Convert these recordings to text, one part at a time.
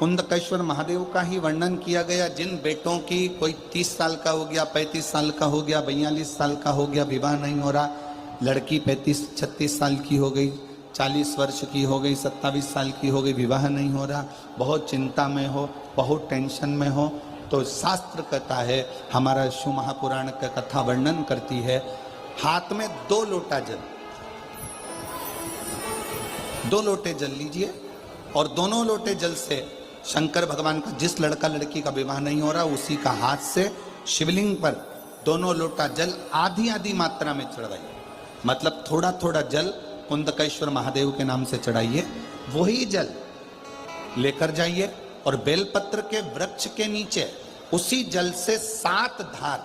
कुंदकेश्वर महादेव का ही वर्णन किया गया। जिन बेटों की कोई 30 साल का हो गया, 35 साल का हो गया, 42 साल का हो गया, विवाह नहीं हो रहा, लड़की 35-36 साल की हो गई, 40 वर्ष की हो गई, 27 साल की हो गई, विवाह नहीं हो रहा, बहुत चिंता में हो, बहुत टेंशन में हो, तो शास्त्र कहता है, हमारा शिव महापुराण का कथा वर्णन करती है, हाथ में 2 लोटा जल, 2 लोटे जल लीजिए और दोनों लोटे जल से शंकर भगवान का, जिस लड़का लड़की का विवाह नहीं हो रहा उसी का हाथ से शिवलिंग पर दोनों लोटा जल आधी आधी मात्रा में चढ़ाइए। मतलब थोड़ा थोड़ा जल कुंदकेश्वर महादेव के नाम से चढ़ाइए। वही जल लेकर जाइए और बेलपत्र के वृक्ष के नीचे उसी जल से 7 धार,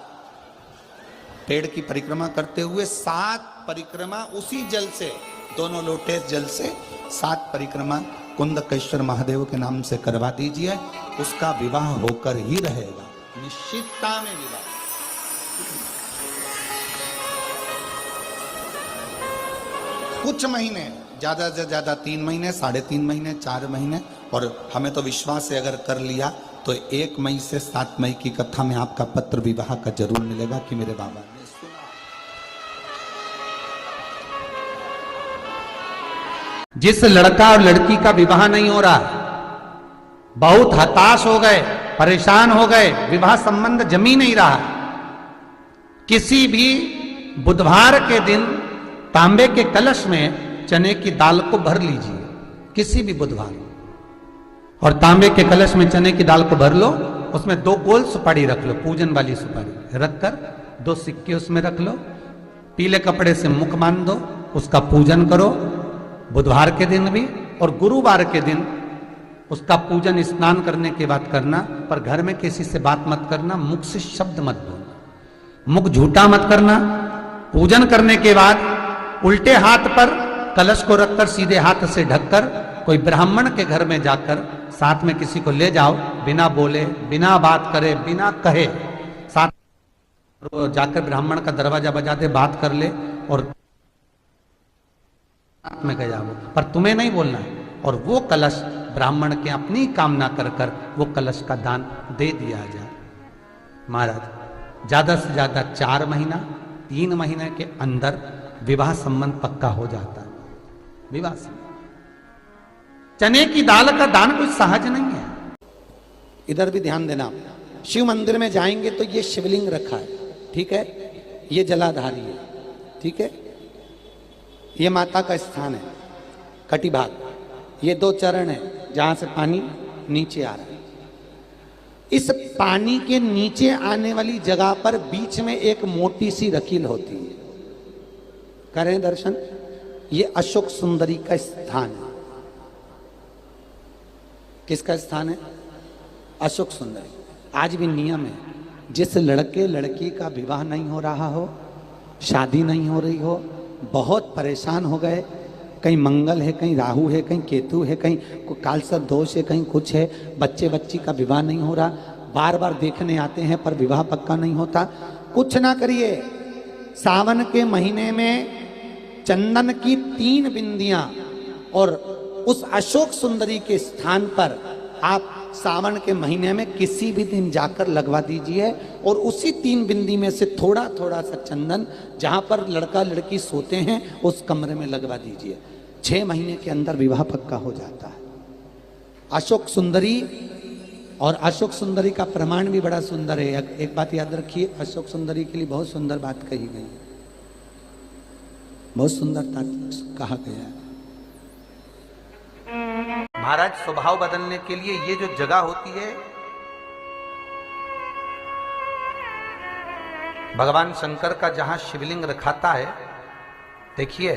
पेड़ की परिक्रमा करते हुए 7 परिक्रमा उसी जल से, दोनों लोटे जल से 7 परिक्रमा कुंदकेश्वर महादेव के नाम से करवा दीजिए। उसका विवाह होकर ही रहेगा, निश्चितता में विवाह। कुछ महीने, ज्यादा से ज्यादा 3 महीने, 3.5 महीने, 4 महीने, और हमें तो विश्वास है अगर कर लिया तो 1 मई से 7 मई की कथा में आपका पत्र विवाह का जरूर मिलेगा कि मेरे बाबा ने सुना। जिस लड़का और लड़की का विवाह नहीं हो रहा, बहुत हताश हो गए, परेशान हो गए, विवाह संबंध जमी नहीं रहा, किसी भी बुधवार के दिन तांबे के कलश में चने की दाल को भर लीजिए, किसी भी बुधवार, और तांबे के कलश में चने की दाल को भर लो, उसमें 2 गोल सुपारी रख लो, पूजन वाली सुपारी रखकर 2 सिक्के उसमें रख लो, पीले कपड़े से मुख बांध दो, उसका पूजन करो बुधवार के दिन भी, और गुरुवार के दिन उसका पूजन स्नान करने के बाद करना। पर घर में किसी से बात मत करना, मुख से शब्द मत बोलना, मुख झूठा मत करना। पूजन करने के बाद उल्टे हाथ पर कलश को रखकर सीधे हाथ से ढककर कोई ब्राह्मण के घर में जाकर साथ में किसी को ले जाओ, बिना बोले, बिना बात करे, बिना कहे, साथ जाकर ब्राह्मण का दरवाजा बजा दे, बात कर ले और में गया वो, पर तुम्हें नहीं बोलना है। और वो कलश ब्राह्मण के अपनी कामना कर कर वो कलश का दान दे दिया जाए। महाराज ज्यादा से ज्यादा 4 महीना 3 महीने के अंदर विवाह संबंध पक्का हो जाता है। विवाह संबंध, चने की दाल का दान कुछ सहज नहीं है। इधर भी ध्यान देना, शिव मंदिर में जाएंगे तो ये शिवलिंग रखा है, ठीक है, ये जलाधारी है, ठीक है, ये माता का स्थान है, कटिभाग, ये 2 चरण है जहां से पानी नीचे आ रहा है। इस पानी के नीचे आने वाली जगह पर बीच में एक मोटी सी रकील होती है, करें दर्शन, ये अशोक सुंदरी का स्थान है। किसका स्थान है? अशोक सुंदरी। आज भी नियम है, जिस लड़के लड़की का विवाह नहीं हो रहा हो, शादी नहीं हो रही हो, बहुत परेशान हो गए, कहीं मंगल है, कहीं राहु है, कहीं केतु है, कहीं कालसर्प दोष है, कहीं कुछ है, बच्चे बच्ची का विवाह नहीं हो रहा, बार बार देखने आते हैं पर विवाह पक्का नहीं होता, कुछ ना करिए। सावन के महीने में चंदन की 3 बिंदियां और उस अशोक सुंदरी के स्थान पर आप सावन के महीने में किसी भी दिन जाकर लगवा दीजिए, और उसी 3 बिंदी में से थोड़ा थोड़ा सा चंदन जहां पर लड़का लड़की सोते हैं उस कमरे में लगवा दीजिए। 6 महीने के अंदर विवाह पक्का हो जाता है। अशोक सुंदरी, और अशोक सुंदरी का प्रमाण भी बड़ा सुंदर है। एक बात याद रखिए, अशोक सुंदरी के लिए बहुत सुंदर बात कही गई है, बहुत सुंदरता कहा गया है। महाराज स्वभाव बदलने के लिए ये जो जगह होती है, भगवान शंकर का जहां शिवलिंग रखाता है, देखिए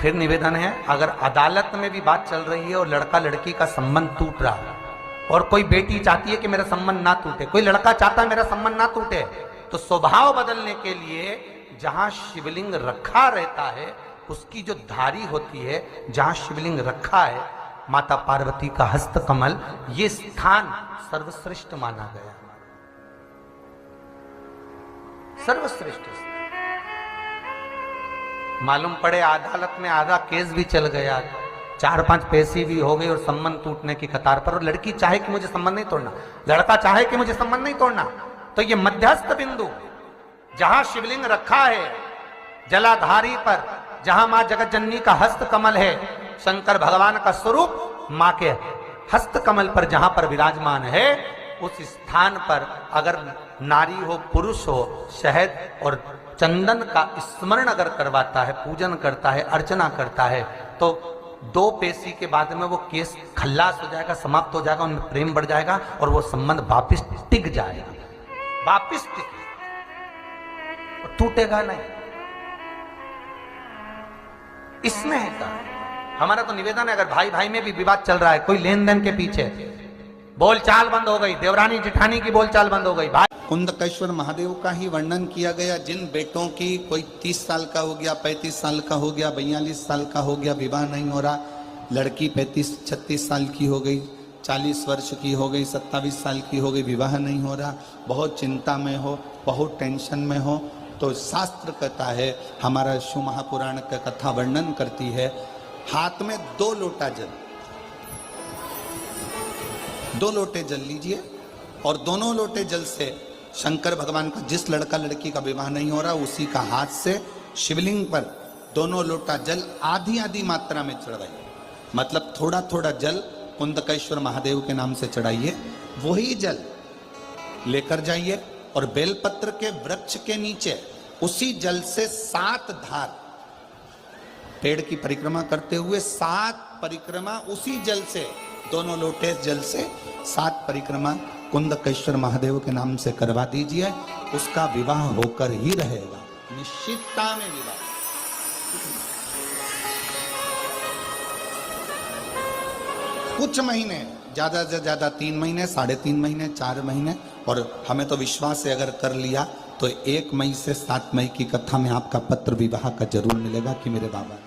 फिर निवेदन है, अगर अदालत में भी बात चल रही है और लड़का लड़की का संबंध टूट रहा है, और कोई बेटी चाहती है कि मेरा संबंध ना टूटे, कोई लड़का चाहता है मेरा संबंध ना टूटे, तो स्वभाव बदलने के लिए जहां शिवलिंग रखा रहता है उसकी जो धारी होती है, जहां शिवलिंग रखा है माता पार्वती का हस्त कमल, ये स्थान सर्वश्रेष्ठ माना गया, सर्वश्रेष्ठ। मालूम पड़े अदालत में आधा केस भी चल गया 4-5 पैसे भी हो गई और संबंध टूटने की कतार पर, और लड़की चाहे कि मुझे संबंध नहीं तोड़ना, लड़का चाहे कि मुझे संबंध नहीं तोड़ना, तो ये मध्यस्थ बिंदु जहां शिवलिंग रखा है जलाधारी पर, जहां मां जगत जननी का हस्त कमल है, शंकर भगवान का स्वरूप मां के हस्त कमल पर जहां पर विराजमान है, उस स्थान पर अगर नारी हो पुरुष हो, शहद और चंदन का स्मरण अगर करवाता है, पूजन करता है, अर्चना करता है, तो 2 पेशी के बाद में वो केस खल्लास हो जाएगा, समाप्त हो जाएगा, उनमें प्रेम बढ़ जाएगा और वो संबंध वापिस टिक जाएगा, वापिस टिक, टूटेगा नहीं। इसमें है का हमारा तो निवेदन है, अगर भाई भाई में भी विवाद चल रहा है, कोई लेन देन के पीछे बोलचाल बंद हो गई, देवरानी जिठानी की बोलचाल बंद हो गई, भाई कुंदकेश्वर महादेव का ही वर्णन किया गया, जिन बेटों की कोई 30 साल का हो गया, 35 साल का हो गया, 42 साल का हो गया, विवाह नहीं हो रहा, लड़की 35-36 साल की हो गई, 40 वर्ष की हो गई, 27 साल की हो गई, विवाह नहीं हो रहा, बहुत चिंता में हो, बहुत टेंशन में हो, तो शास्त्र कहता है, हमारा शिव महापुराण का कथा वर्णन करती है, हाथ में 2 लोटा जल, 2 लोटे जल लीजिए और दोनों लोटे जल से शंकर भगवान का, जिस लड़का लड़की का विवाह नहीं हो रहा उसी का हाथ से शिवलिंग पर दोनों लोटा जल आधी आधी मात्रा में चढ़ाइए, मतलब थोड़ा थोड़ा जल कुंदकेश्वर महादेव के नाम से चढ़ाइए, वही जल लेकर जाइए और बेलपत्र के वृक्ष के नीचे उसी जल से 7 धार, पेड़ की परिक्रमा करते हुए 7 परिक्रमा उसी जल से, दोनों लोटे जल से 7 परिक्रमा कुंदकेश्वर महादेव के नाम से करवा दीजिए, उसका विवाह होकर ही रहेगा, निश्चितता में विवाह। कुछ महीने, ज्यादा से ज्यादा 3 महीने, 3.5 महीने, 4 महीने, और हमें तो विश्वास है अगर कर लिया तो 1 मई से 7 मई की कथा में आपका पत्र विवाह का जरूर मिलेगा कि मेरे बाबा ने